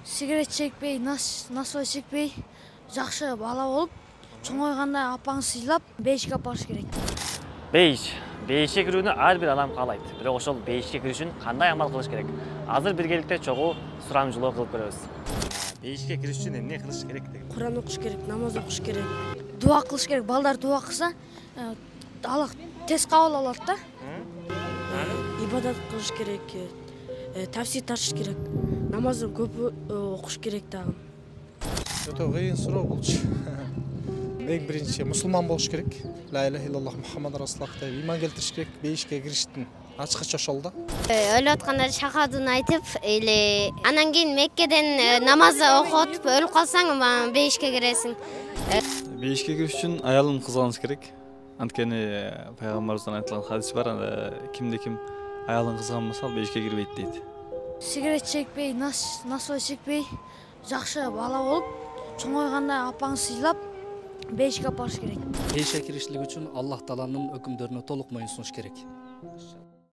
Сигарет чекпей, насыбай чекпей, жакшы бала болуп, чоңойганда апаңыз сыйлап, бейишке апарыш керек. Бейишке кирүүнү ар бир адам каалайт. Бирок ошол бейишке кирүү үчүн кандай амал кылыш керек? Азыр биргеликте чогуу сурамжылоо кылып көрөбүз. Бейишке кириш үчүн эмне кылыш керек деген? Куран окуш керек, намаз окуш керек, дуа кылыш керек. Балдар дуа кылса, Аллах тез кабыл алат да. Ибадат кылыш керек, тафсир тартыш керек, намазды көп окуш керек дагы. Өтө кыйын суроо болчу. Эң биринчи мусулман болуш керек. Ла иляха иллаллах Мухаммад расулуллах деп иман келтириш керек. Бейишке кириштин ачкычы ошол да. Өлүп атканда шахадын айтып, анан кийин Меккеден намаз окуп өлүп калсаң, бейишке киресиң. Бейишке кириш үчүн аялын кызганыш керек. Анткени пайгамбарыбыздан айтылган хадис бар, кимде-ким аялын кызганмаса, бейишке кирбейт дейт. Сигарет чекпей, насыбай чекпей, жакшы бала болуп, чоңойганда апаңыз сыйлап, бейишке апарыш керек. Бейишке киришилик үчүн Аллах Тааланын өкүмдөрүнө толук моюнсунуш керек.